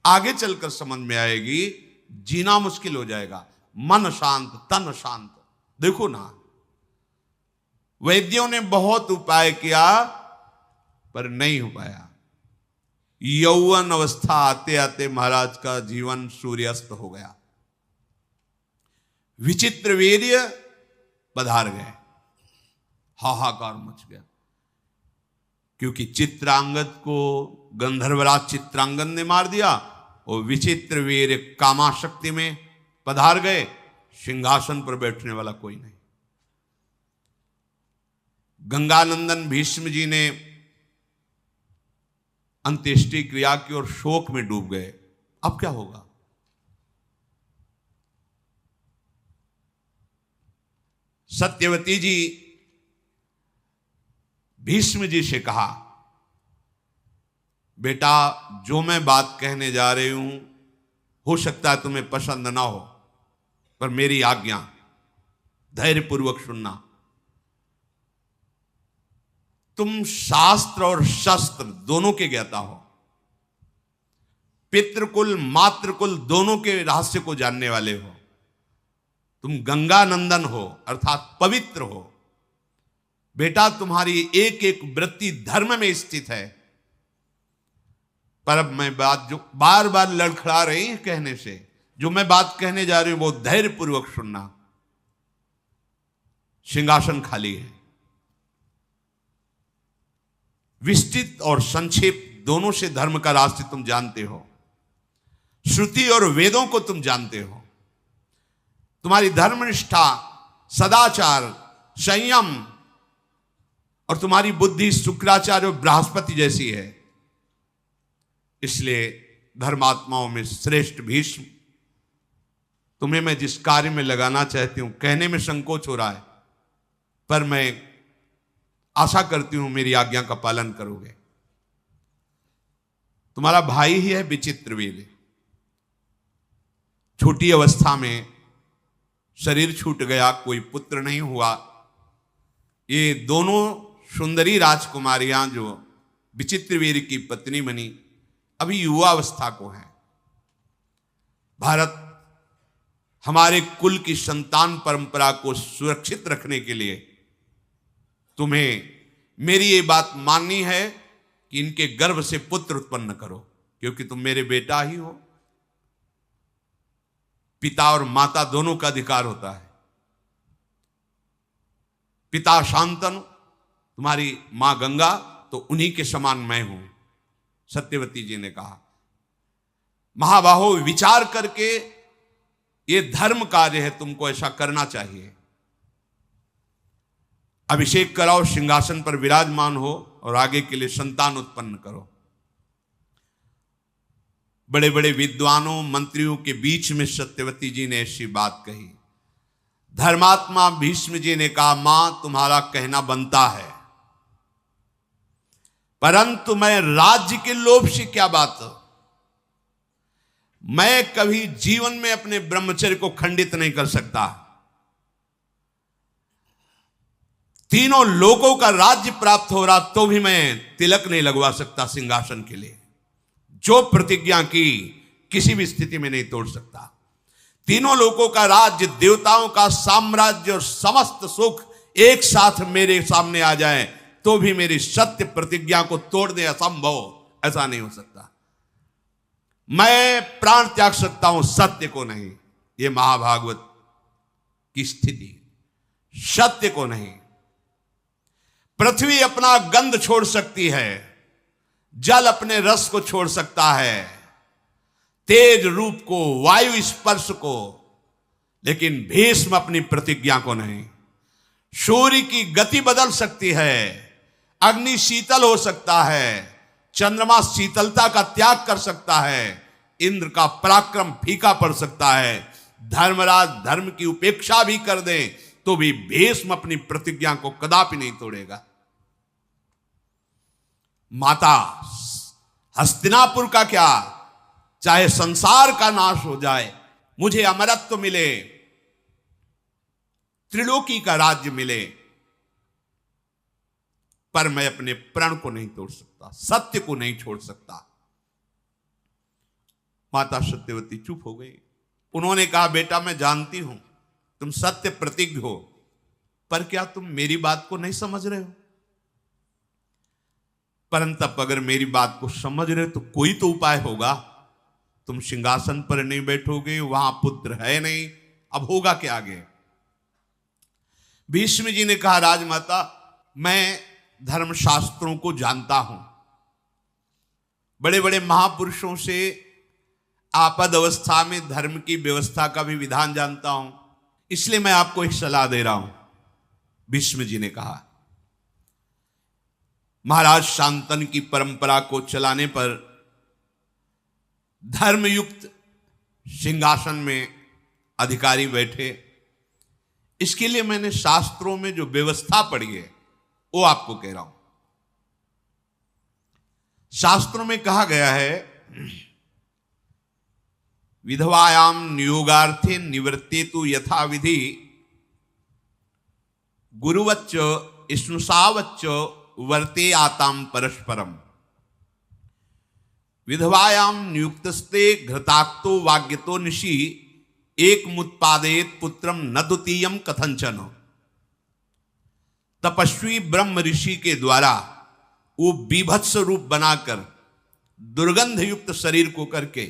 आगे चलकर समझ में आएगी, जीना मुश्किल हो जाएगा। मन शांत तन शांत। देखो ना, वैद्यों ने बहुत उपाय किया पर नहीं हो पाया। यौवन अवस्था आते आते महाराज का जीवन सूर्यास्त हो गया। विचित्र वीर्य पधार गए, हाहाकार मच गया, क्योंकि चित्रांगद को गंधर्वराज चित्रांगद ने मार दिया और विचित्र वीर्य कामाशक्ति में पधार गए। सिंहासन पर बैठने वाला कोई नहीं। गंगानंदन भीष्म जी ने अंत्येष्टि क्रिया की और शोक में डूब गए। अब क्या होगा? सत्यवती जी भीष्म जी से कहा, बेटा जो मैं बात कहने जा रही हूं हो सकता है तुम्हें पसंद ना हो, पर मेरी आज्ञा, धैर्यपूर्वक सुनना। तुम शास्त्र और शस्त्र दोनों के ज्ञाता हो, पितृकुल मातृकुल दोनों के रहस्य को जानने वाले हो। तुम गंगा नंदन हो अर्थात पवित्र हो। बेटा तुम्हारी एक एक वृत्ति धर्म में स्थित है। पर अब मैं बात जो बार बार लड़खड़ा रही है कहने से, जो मैं बात कहने जा रही हूं वो धैर्यपूर्वक सुनना। सिंहासन खाली है। विस्तृत और संक्षेप दोनों से धर्म का रास्ते तुम जानते हो। श्रुति और वेदों को तुम जानते हो। तुम्हारी धर्मनिष्ठा, सदाचार, संयम और तुम्हारी बुद्धि शुक्राचार्य और बृहस्पति जैसी है। इसलिए धर्मात्माओं में श्रेष्ठ भीष्म, तुम्हें मैं जिस कार्य में लगाना चाहती हूं, कहने में संकोच हो रहा है, पर मैं आशा करती हूं मेरी आज्ञा का पालन करोगे। तुम्हारा भाई ही है विचित्र वीर्य। छोटी अवस्था में शरीर छूट गया, कोई पुत्र नहीं हुआ, ये दोनों सुंदरी राजकुमारियां जो विचित्रवीर की पत्नी बनी, अभी युवावस्था को है। भारत हमारे कुल की संतान परंपरा को सुरक्षित रखने के लिए तुम्हें मेरी ये बात माननी है कि इनके गर्भ से पुत्र उत्पन्न करो, क्योंकि तुम मेरे बेटा ही हो। पिता और माता दोनों का अधिकार होता है। पिता शांतनु, तुम्हारी मां गंगा, तो उन्हीं के समान मैं हूं। सत्यवती जी ने कहा, महाबाहो विचार करके ये धर्म कार्य है, तुमको ऐसा करना चाहिए। अभिषेक कराओ, सिंहासन पर विराजमान हो और आगे के लिए संतान उत्पन्न करो। बड़े बड़े विद्वानों मंत्रियों के बीच में सत्यवती जी ने ऐसी बात कही। धर्मात्मा भीष्म जी ने कहा, मां तुम्हारा कहना बनता है, परंतु मैं राज्य के लोभ से क्या बात, मैं कभी जीवन में अपने ब्रह्मचर्य को खंडित नहीं कर सकता। तीनों लोगों का राज्य प्राप्त हो रहा तो भी मैं तिलक नहीं लगवा सकता सिंहासन के लिए। जो प्रतिज्ञा की किसी भी स्थिति में नहीं तोड़ सकता। तीनों लोगों का राज्य, देवताओं का साम्राज्य और समस्त सुख एक साथ मेरे सामने आ जाए तो भी मेरी सत्य प्रतिज्ञा को तोड़ दे असंभव, ऐसा नहीं हो सकता। मैं प्राण त्याग सकता हूं, सत्य को नहीं। यह महाभागवत की स्थिति, सत्य को नहीं। पृथ्वी अपना गंध छोड़ सकती है, जल अपने रस को छोड़ सकता है, तेज रूप को, वायु स्पर्श को, लेकिन भीष्म अपनी प्रतिज्ञा को नहीं। सूर्य की गति बदल सकती है, अग्नि शीतल हो सकता है, चंद्रमा शीतलता का त्याग कर सकता है, इंद्र का पराक्रम फीका पड़ सकता है, धर्मराज धर्म की उपेक्षा भी कर दे तो भी भीष्म अपनी प्रतिज्ञा को कदापि नहीं तोड़ेगा। माता हस्तिनापुर का क्या, चाहे संसार का नाश हो जाए, मुझे अमरत्व मिले, त्रिलोकी का राज्य मिले, पर मैं अपने प्रण को नहीं तोड़ सकता, सत्य को नहीं छोड़ सकता। माता सत्यवती चुप हो गई। उन्होंने कहा, बेटा मैं जानती हूं तुम सत्य प्रतिज्ञ हो, पर क्या तुम मेरी बात को नहीं समझ रहे हो? परंतु अगर मेरी बात को समझ रहे हो तो कोई तो उपाय होगा। तुम सिंहासन पर नहीं बैठोगे, वहां पुत्र है नहीं, अब होगा क्या आगे? भीष्म जी ने कहा, राजमाता मैं धर्मशास्त्रों को जानता हूं, बड़े बड़े महापुरुषों से आपद अवस्था में धर्म की व्यवस्था का भी विधान जानता हूं, इसलिए मैं आपको एक सलाह दे रहा हूं। भीष्म जी ने कहा, महाराज शांतनु की परंपरा को चलाने पर धर्मयुक्त सिंहासन में अधिकारी बैठे, इसके लिए मैंने शास्त्रों में जो व्यवस्था पढ़ी है वो आपको कह रहा हूं। शास्त्रों में कहा गया है, विधवायाम नियोगार्थे निवृत्तेतु यथा विधि गुरुवच्च स्नुषावच्च वर्ते आताम परस्परम। विधवायाम नियुक्तस्ते घृताक्तो वाग्यतो निशि एक मुत्पादेत पुत्रम न द्वितीयम कथंचन। तपस्वी ब्रह्म ऋषि के द्वारा वो बीभत्स रूप बनाकर दुर्गंध युक्त शरीर को करके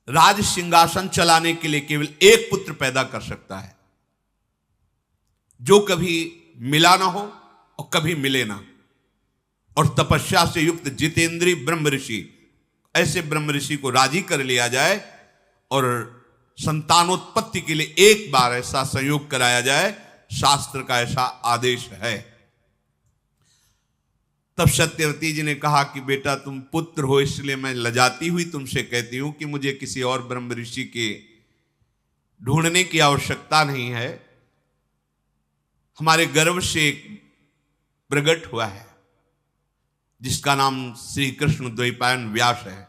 राज सिंहासन चलाने के लिए केवल एक पुत्र पैदा कर सकता है, जो कभी मिला ना हो और कभी मिले ना। और तपस्या से युक्त जितेंद्रीय ब्रह्म ऋषि, ऐसे ब्रह्म ऋषि को राजी कर लिया जाए और संतानोत्पत्ति के लिए एक बार ऐसा संयोग कराया जाए, शास्त्र का ऐसा आदेश है। तब सत्यवती जी ने कहा कि बेटा तुम पुत्र हो, इसलिए मैं लजाती हुई तुमसे कहती हूं कि मुझे किसी और ब्रह्म ऋषि के ढूंढने की आवश्यकता नहीं है। हमारे गर्भ से एक प्रकट हुआ है जिसका नाम श्री कृष्ण द्वैपायन व्यास है,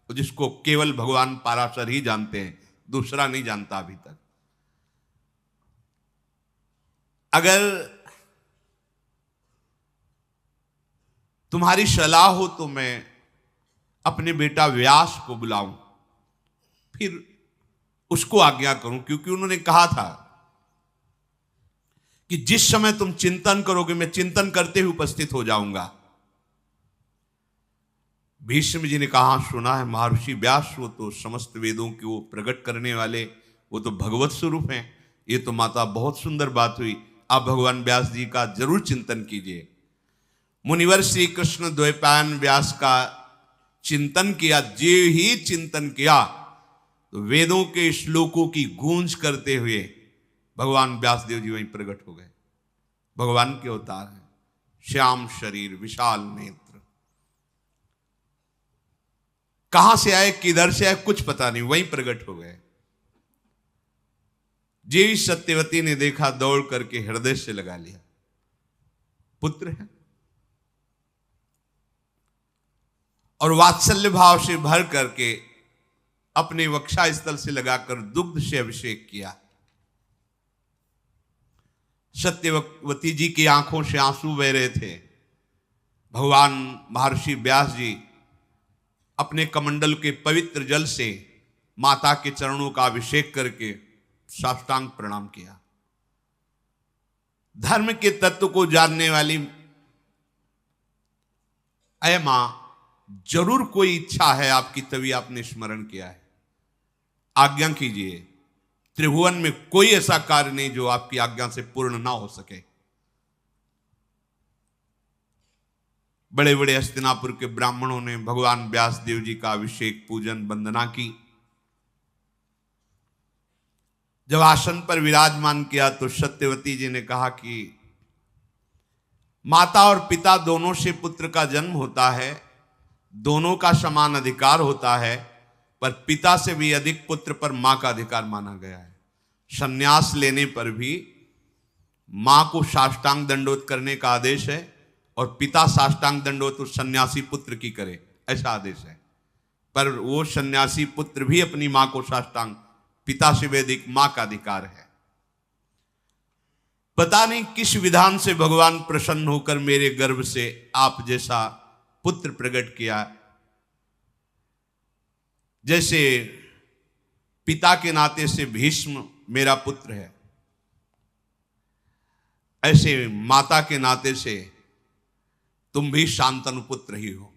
जिसको केवल भगवान पाराशर ही जानते हैं, दूसरा नहीं जानता अभी तक। अगर तुम्हारी सलाह हो तो मैं अपने बेटा व्यास को बुलाऊं, फिर उसको आज्ञा करूं, क्योंकि उन्होंने कहा था कि जिस समय तुम चिंतन करोगे मैं चिंतन करते हुए उपस्थित हो जाऊंगा। भीष्म जी ने कहा, सुना है महर्षि व्यास वो तो समस्त वेदों के वो प्रकट करने वाले, वो तो भगवत स्वरूप हैं। ये तो माता बहुत सुंदर बात हुई, आप भगवान व्यास जी का जरूर चिंतन कीजिए। मुनिवर श्री कृष्ण द्वैपायन व्यास का चिंतन किया। जे ही चिंतन किया तो वेदों के श्लोकों की गूंज करते हुए भगवान व्यासदेव जी वहीं प्रकट हो गए। भगवान के अवतार हैं, श्याम शरीर विशाल नेत्र। कहां से आए किधर से आए कुछ पता नहीं, वहीं प्रकट हो गए। जी सत्यवती ने देखा, दौड़ करके हृदय से लगा लिया, पुत्र है। और वात्सल्य भाव से भर करके अपने वक्षा स्थल से लगाकर दुग्ध से अभिषेक किया। सत्यवती जी की आंखों से आंसू बह रहे थे। भगवान महर्षि व्यास जी अपने कमंडल के पवित्र जल से माता के चरणों का अभिषेक करके साष्टांग प्रणाम किया। धर्म के तत्व को जानने वाली अय मां, जरूर कोई इच्छा है आपकी, तभी आपने स्मरण किया है, आज्ञा कीजिए। त्रिभुवन में कोई ऐसा कार्य नहीं जो आपकी आज्ञा से पूर्ण ना हो सके। बड़े बड़े हस्तिनापुर के ब्राह्मणों ने भगवान व्यासदेव जी का अभिषेक पूजन वंदना की। जब आसन पर विराजमान किया तो सत्यवती जी ने कहा कि माता और पिता दोनों से पुत्र का जन्म होता है, दोनों का समान अधिकार होता है, पर पिता से भी अधिक पुत्र पर मां का अधिकार माना गया है। संन्यास लेने पर भी मां को साष्टांग दंडोत करने का आदेश है और पिता साष्टांग दंडोत उस सन्यासी पुत्र की करे, ऐसा आदेश है। पर वो सन्यासी पुत्र भी अपनी मां को साष्टांग, पिता से भी अधिक मां का अधिकार है। पता नहीं किस विधान से भगवान प्रसन्न होकर मेरे गर्भ से आप जैसा पुत्र प्रकट किया। जैसे पिता के नाते से भीष्म मेरा पुत्र है, ऐसे माता के नाते से तुम भी शांतनु पुत्र ही हो।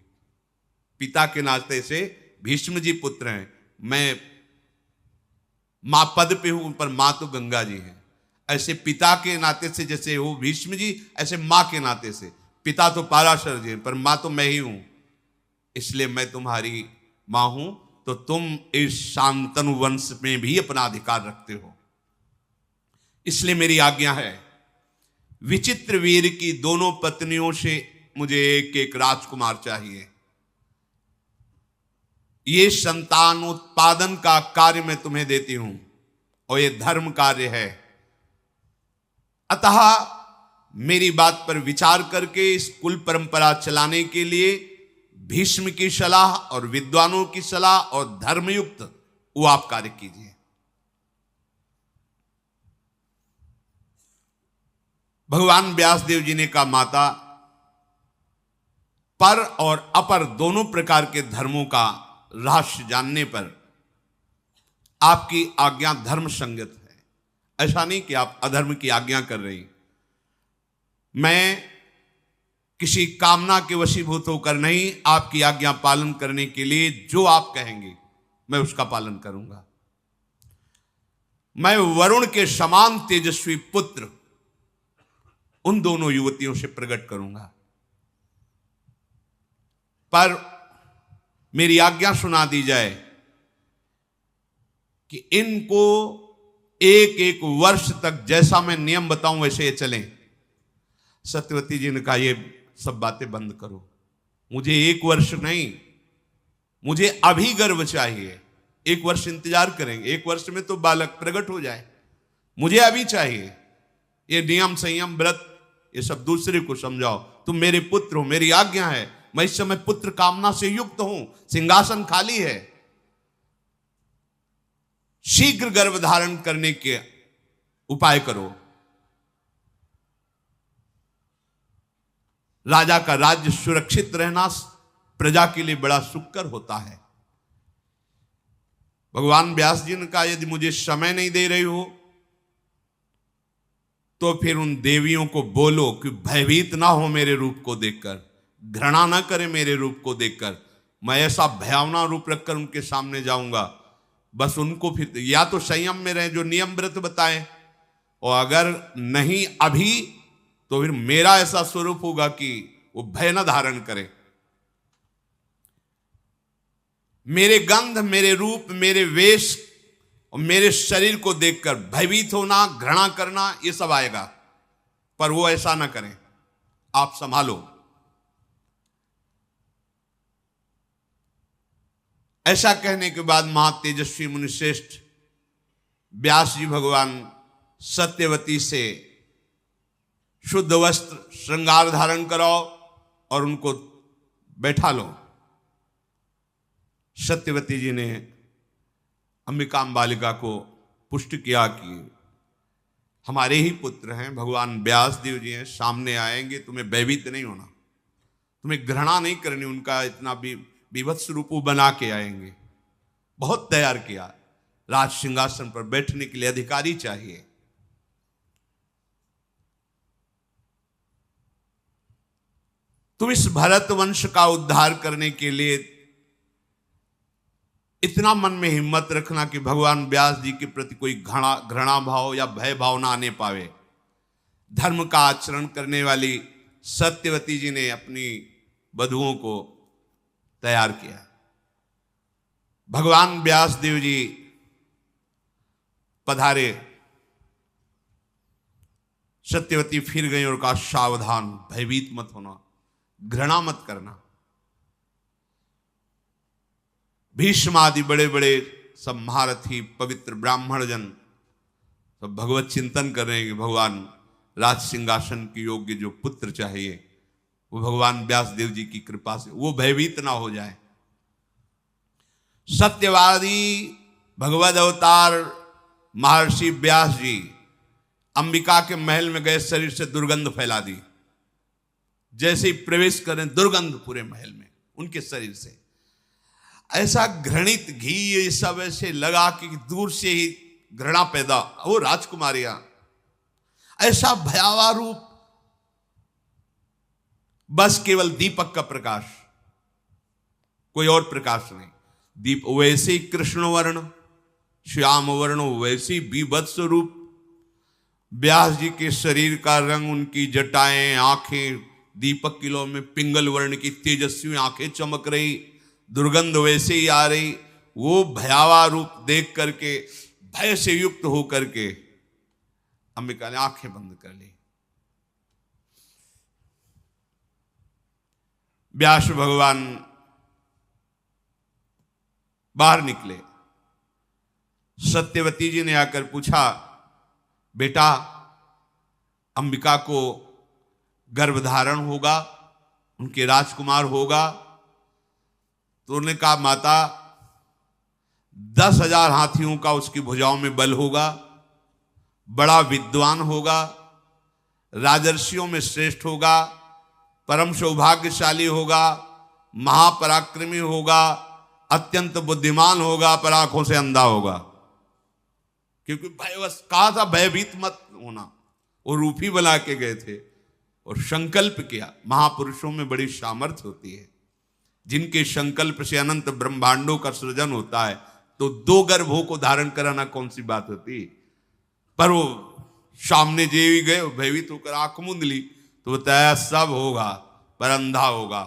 पिता के नाते से भीष्म जी पुत्र हैं, मैं मां पद पे हूं, पर मां तो गंगा जी हैं। ऐसे पिता के नाते से जैसे हो भीष्म जी, ऐसे मां के नाते से, पिता तो पाराशर जी पर मां तो मैं ही हूं, इसलिए मैं तुम्हारी मां हूं, तो तुम इस शांतनु वंश में भी अपना अधिकार रखते हो। इसलिए मेरी आज्ञा है, विचित्र वीर की दोनों पत्नियों से मुझे एक एक राजकुमार चाहिए। ये संतान उत्पादन का कार्य मैं तुम्हें देती हूं और ये धर्म कार्य है। अतः मेरी बात पर विचार करके इस कुल परंपरा चलाने के लिए भीष्म की सलाह और विद्वानों की सलाह और धर्मयुक्त वो आप कार्य कीजिए। भगवान व्यासदेव जी ने कहा, माता, पर और अपर दोनों प्रकार के धर्मों का रहस्य जानने पर आपकी आज्ञा धर्म संगत है। ऐसा नहीं कि आप अधर्म की आज्ञा कर रही। मैं किसी कामना के वशीभूत होकर नहीं, आपकी आज्ञा पालन करने के लिए जो आप कहेंगे मैं उसका पालन करूंगा। मैं वरुण के समान तेजस्वी पुत्र उन दोनों युवतियों से प्रकट करूंगा, पर मेरी आज्ञा सुना दी जाए कि इनको एक एक वर्ष तक जैसा मैं नियम बताऊं वैसे ये चलें। सत्यवती जी ने कहा, ये सब बातें बंद करो, मुझे एक वर्ष नहीं, मुझे अभी गर्भ चाहिए। एक वर्ष इंतजार करेंगे, एक वर्ष में तो बालक प्रकट हो जाए, मुझे अभी चाहिए। ये नियम संयम व्रत ये सब दूसरे को समझाओ, तुम मेरे पुत्र हो, मेरी आज्ञा है। मैं इस समय पुत्र कामना से युक्त हूं, सिंहासन खाली है, शीघ्र गर्भ धारण करने के उपाय करो। राजा का राज्य सुरक्षित रहना प्रजा के लिए बड़ा सुखकर होता है। भगवान व्यास जी ने कहा यदि मुझे समय नहीं दे रही हो तो फिर उन देवियों को बोलो कि भयभीत ना हो मेरे रूप को देखकर, घृणा ना करे मेरे रूप को देखकर। मैं ऐसा भयावना रूप रखकर उनके सामने जाऊंगा, बस उनको फिर या तो संयम में रहे, जो नियम व्रत बताएं, और अगर नहीं अभी तो फिर मेरा ऐसा स्वरूप होगा कि वो भय न धारण करे। मेरे गंध, मेरे रूप, मेरे वेश और मेरे शरीर को देखकर भयभीत होना, घृणा करना, ये सब आएगा, पर वो ऐसा ना करें, आप संभालो। ऐसा कहने के बाद महातेजस्वी मुनिश्रेष्ठ व्यास जी भगवान सत्यवती से शुद्ध वस्त्र श्रृंगार धारण कराओ और उनको बैठा लो। सत्यवती जी ने अंबिका बालिका को पुष्ट किया कि हमारे ही पुत्र हैं, भगवान व्यास देव जी हैं, सामने आएंगे, तुम्हें भयभीत नहीं होना, तुम्हें घृणा नहीं करनी, उनका इतना भी विभत्स रूप बना के आएंगे। बहुत तैयार किया, राज सिंहासन पर बैठने के लिए अधिकारी चाहिए। तुम इस भरत वंश का उद्धार करने के लिए इतना मन में हिम्मत रखना कि भगवान व्यास जी के प्रति कोई घृणा भाव या भय भाव ना आने पावे। धर्म का आचरण करने वाली सत्यवती जी ने अपनी वधुओं को तैयार किया। भगवान व्यास देव जी पधारे, सत्यवती फिर गई और कहा सावधान, भयभीत मत होना, घृणा मत करना। भीष्म आदि बड़े बड़े सब महारथी पवित्र ब्राह्मण जन सब भगवत चिंतन कर रहे हैं कि भगवान राज सिंहासन के योग्य जो पुत्र चाहिए वो भगवान व्यास देव जी की कृपा से वो भयभीत ना हो जाए। सत्यवादी भगवद अवतार महर्षि व्यास जी अंबिका के महल में गए, शरीर से दुर्गंध फैला दी। जैसे ही प्रवेश करें दुर्गंध पूरे महल में उनके शरीर से, ऐसा घृणित घी ये सब ऐसे लगा कि दूर से ही घृणा पैदा। वो राजकुमारियां, ऐसा भयावह रूप, बस केवल दीपक का प्रकाश, कोई और प्रकाश नहीं। दीप वैसे ही कृष्ण वर्ण, श्याम वर्ण, वैसी बीभत्स रूप। व्यास जी के शरीर का रंग, उनकी जटाएं, आंखें दीपक किलो में पिंगल वर्ण की तेजस्वी आंखें चमक रही, दुर्गंध वैसे ही आ रही। वो भयावह रूप देख करके भय से युक्त होकर के अंबिका ने आंखें बंद कर ली। व्यास भगवान बाहर निकले। सत्यवती जी ने आकर पूछा, बेटा अंबिका को गर्भधारण होगा, उनके राजकुमार होगा? तो उन्होंने कहा, माता 10,000 हाथियों का उसकी भुजाओं में बल होगा, बड़ा विद्वान होगा, राजर्षियों में श्रेष्ठ होगा, परम सौभाग्यशाली होगा, महापराक्रमी होगा, अत्यंत बुद्धिमान होगा, पर आंखों से अंधा होगा। क्योंकि भयवश कहा था भयभीत मत होना, वो रूप ही बना के गए थे और संकल्प किया। महापुरुषों में बड़ी सामर्थ्य होती है, जिनके संकल्प से अनंत ब्रह्मांडों का सृजन होता है। तो 2 गर्भों को धारण कराना कौन सी बात होती। पर वो सामने जेवी गए, भयभीत होकर आंख मूंद ली तो बताया सब होगा पर अंधा होगा।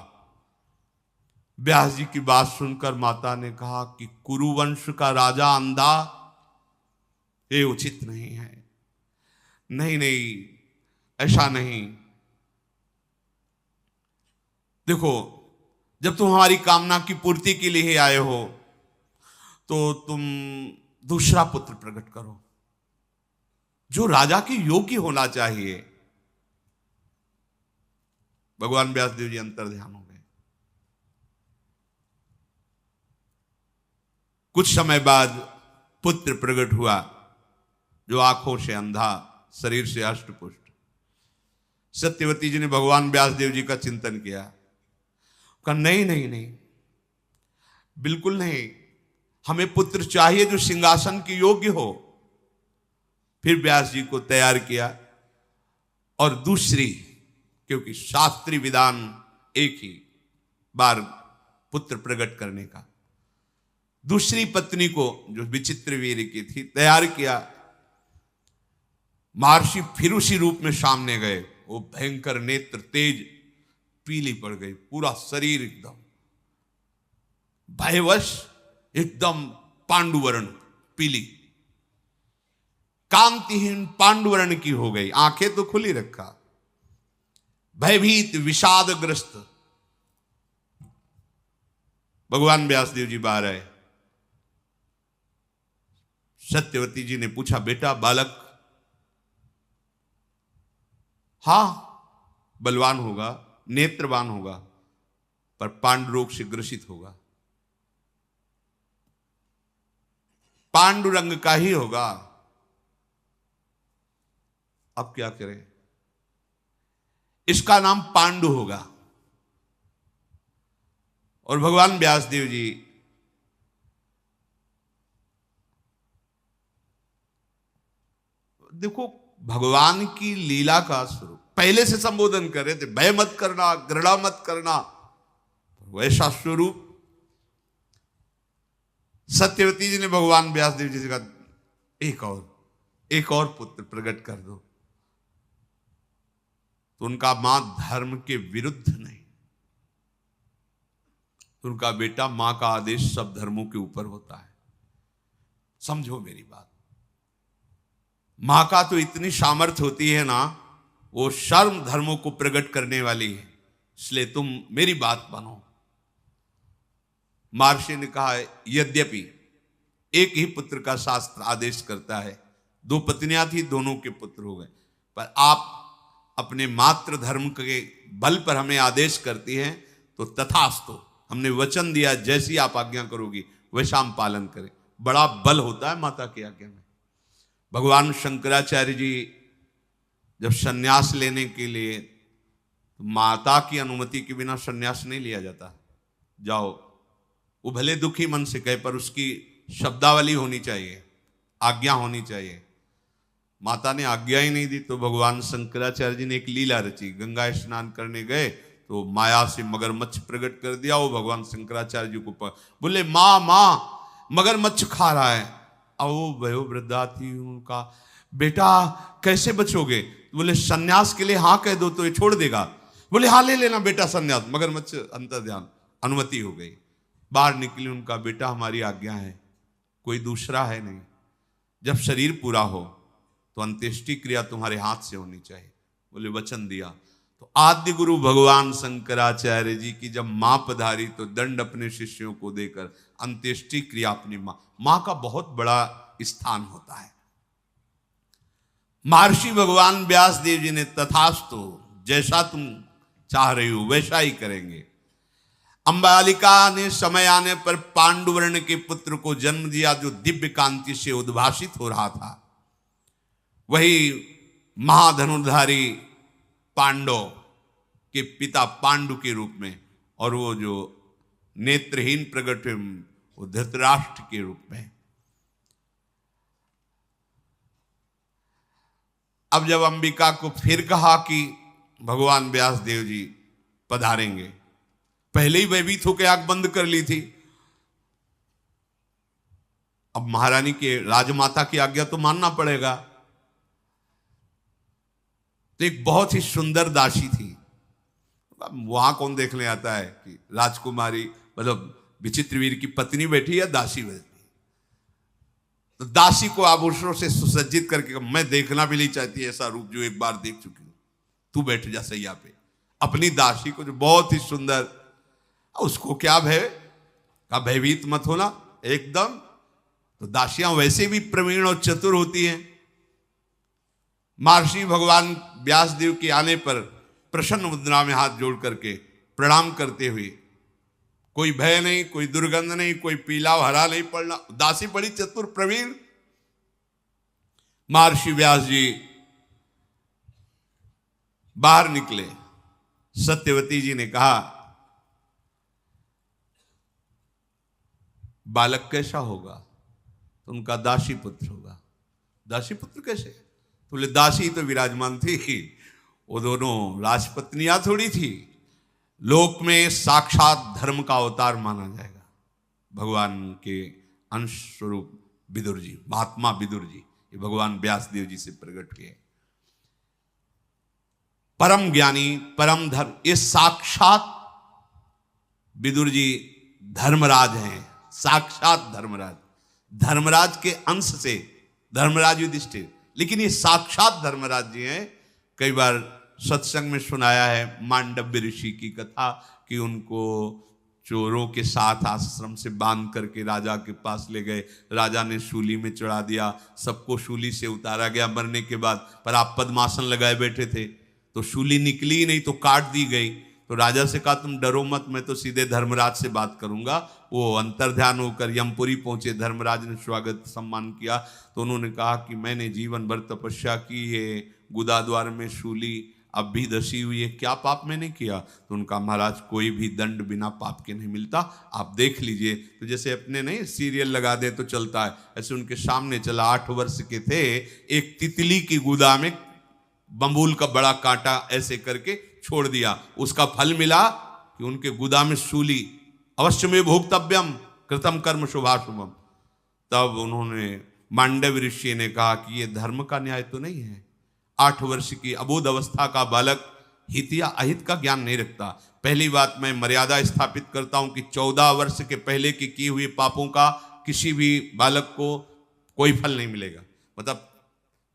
व्यास जी की बात सुनकर माता ने कहा कि कुरुवंश का राजा अंधा, ये उचित नहीं है। नहीं नहीं, ऐसा नहीं। देखो, जब तुम हमारी कामना की पूर्ति के लिए ही आए हो तो तुम दूसरा पुत्र प्रकट करो जो राजा के योग्य होना चाहिए। भगवान व्यासदेव जी अंतर ध्यान हो गए। कुछ समय बाद पुत्र प्रकट हुआ जो आंखों से अंधा, शरीर से अष्टपुष्ट। सत्यवती जी ने भगवान व्यासदेव जी का चिंतन किया, कहा नहीं नहीं नहीं, बिल्कुल नहीं, हमें पुत्र चाहिए जो सिंहासन के योग्य हो। फिर व्यास जी को तैयार किया और दूसरी, क्योंकि शास्त्रीय विधान एक ही बार पुत्र प्रकट करने का, दूसरी पत्नी को जो विचित्र वीर की थी तैयार किया। महर्षि फिर उसी रूप में सामने गए, वो भयंकर नेत्र तेज पीली पड़ गई, पूरा शरीर एकदम भयवश एकदम पांडुवर्ण पीली, कांतिहीन पांडुवर्ण की हो गई, आंखें तो खुली रखा, भयभीत विषादग्रस्त। भगवान व्यासदेव जी बाहर आए। सत्यवती जी ने पूछा, बेटा बालक? हां, बलवान होगा, नेत्रवान होगा, पर पांडु रोग से ग्रसित होगा, पांडुरंग का ही होगा। अब क्या करें? इसका नाम पांडु होगा। और भगवान व्यासदेव जी देखो, भगवान की लीला का स्वरूप पहले से संबोधन कर रहे थे, भय मत करना, घृणा मत करना, वैसा स्वरूप सत्यवती जी ने भगवान व्यासदेव जी से कहा, एक और पुत्र प्रकट कर दो। तो उनका मां धर्म के विरुद्ध नहीं, उनका बेटा, मां का आदेश सब धर्मों के ऊपर होता है। समझो मेरी बात, मां का तो इतनी सामर्थ्य होती है ना, वो सर्व धर्मों को प्रकट करने वाली है, इसलिए तुम मेरी बात मानो। महर्षि ने कहा, यद्यपि एक ही पुत्र का शास्त्र आदेश करता है, दो पत्नियां थी, दोनों के पुत्र हो गए, पर आप अपने मातृ धर्म के बल पर हमें आदेश करती हैं, तो तथास्तु, हमने वचन दिया, जैसी आप आज्ञा करोगी वैसा हम पालन करें। बड़ा बल होता है माता की आज्ञा में। भगवान शंकराचार्य जी जब सन्यास लेने के लिए, तो माता की अनुमति के बिना सन्यास नहीं लिया जाता। जाओ, वो भले दुखी मन से कहे, पर उसकी शब्दावली होनी चाहिए, आज्ञा होनी चाहिए। माता ने आज्ञा ही नहीं दी, तो भगवान शंकराचार्य जी ने एक लीला रची। गंगा स्नान करने गए तो माया से मगरमच्छ प्रकट कर दिया। वो भगवान शंकराचार्य जी को बोले, माँ माँ, मगरमच्छ खा रहा है। अब वो भयो वृद्धा थी, उनका बेटा कैसे बचोगे? बोले, सन्यास के लिए हाँ कह दो तो ये छोड़ देगा। बोले, हाँ ले लेना बेटा सन्यास। मगरमच्छ अंतर ध्यान, अनुमति हो गई। बाहर निकली, उनका बेटा हमारी आज्ञा है, कोई दूसरा है नहीं। जब शरीर पूरा हो तो अंत्येष्टि क्रिया तुम्हारे हाथ से होनी चाहिए। बोले, वचन दिया। तो आद्य गुरु भगवान शंकराचार्य जी की जब मां पधारी, तो दंड अपने शिष्यों को देकर अंत्येष्टि क्रिया अपनी मां का बहुत बड़ा स्थान होता है। महर्षि भगवान व्यास देव जी ने तथास्तु, जैसा तुम चाह रही हो वैसा ही करेंगे। अंबालिका ने समय आने पर पांडुवर्ण के पुत्र को जन्म दिया, जो दिव्य कांति से उद्भासित हो रहा था। वही महाधनुर्धारी पांडव के पिता पांडु के रूप में, और वो जो नेत्रहीन प्रकट हुए, वो धृतराष्ट्र के रूप में। अब जब अंबिका को फिर कहा कि भगवान व्यासदेव जी पधारेंगे, पहले ही भयभीत होकर आंख बंद कर ली थी। अब महारानी के, राजमाता की आज्ञा तो मानना पड़ेगा। तो एक बहुत ही सुंदर दासी थी, वहां कौन देखने आता है कि राजकुमारी, मतलब विचित्रवीर की पत्नी बैठी या दासी बैठी। तो दासी को आभूषणों से सुसज्जित करके, मैं देखना भी नहीं चाहती ऐसा रूप जो एक बार देख चुकी हूं, तू बैठ जा सैया पे। अपनी दासी को, जो बहुत ही सुंदर, उसको क्या भय का, भयभीत मत होना एकदम। तो दासियां वैसे भी प्रवीण और चतुर होती हैं। महर्षि भगवान व्यासदेव के आने पर प्रसन्न मुद्रा में हाथ जोड़ करके प्रणाम करते हुए, कोई भय नहीं, कोई दुर्गंध नहीं, कोई पीला हरा नहीं पड़ना। दासी बड़ी चतुर प्रवीण। महर्षि व्यास जी बाहर निकले। सत्यवती जी ने कहा, बालक कैसा होगा? तो उनका दासी पुत्र होगा। दासी पुत्र कैसे? तो बोले दासी तो विराजमान थी, वो दोनों राजपत्नियां थोड़ी थी। लोक में साक्षात धर्म का अवतार माना जाएगा। भगवान के अंश स्वरूप विदुर जी, महात्मा विदुर जी, ये भगवान व्यासदेव जी से प्रकट हुए। परम ज्ञानी, परम धर्म, ये साक्षात विदुर जी धर्मराज हैं, साक्षात धर्मराज, धर्मराज के अंश से धर्मराज युधिष्ठिर, लेकिन ये साक्षात धर्मराज जी हैं। कई बार सत्संग में सुनाया है मांडव्य ऋषि की कथा कि उनको चोरों के साथ आश्रम से बांध करके राजा के पास ले गए, राजा ने शूली में चढ़ा दिया, सबको शूली से उतारा गया मरने के बाद, पर आप पद्मासन लगाए बैठे थे तो शूली निकली ही नहीं तो काट दी गई। तो राजा से कहा तुम डरो मत, मैं तो सीधे धर्मराज से बात करूंगा। वो अंतर्ध्यान होकर यमपुरी पहुंचे, धर्मराज ने स्वागत सम्मान किया। तो उन्होंने कहा कि मैंने जीवन भर तपस्या की, ये गुदाद्वार में शूली अब भी धसी हुई है, क्या पाप मैंने किया? तो उनका महाराज कोई भी दंड बिना पाप के नहीं मिलता, आप देख लीजिए। तो जैसे अपने नहीं सीरियल लगा दे तो चलता है, ऐसे उनके सामने चला। 8 वर्ष के थे, एक तितली की गुदा में बम्बूल का बड़ा कांटा ऐसे करके छोड़ दिया, उसका फल मिला कि उनके गुदा में शूली। अवश्य में भोक्तव्यम कृतम कर्म शुभाशुभम। तब उन्होंने मांडव ऋषि ने कहा कि ये धर्म का न्याय तो नहीं है। 8 वर्ष की अबोध अवस्था का बालक हित या अहित का ज्ञान नहीं रखता। पहली बात मैं मर्यादा स्थापित करता हूं कि 14 वर्ष के पहले के किए हुए पापों का किसी भी बालक को कोई फल नहीं मिलेगा। मतलब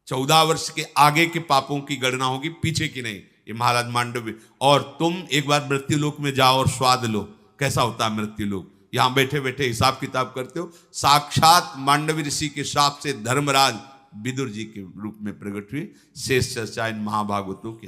14 वर्ष के आगे के पापों की गणना होगी, पीछे की नहीं। ये महाराज मांडव्य। और तुम एक बार मृत्युलोक में जाओ और स्वाद लो कैसा होता है मृत्युलोक। यहां बैठे बैठे हिसाब किताब करते हो। साक्षात मांडव्य ऋषि के शाप से धर्मराज विदुर जी के रूप में प्रकट हुए। शेष चर्चा इन महाभागवतों की।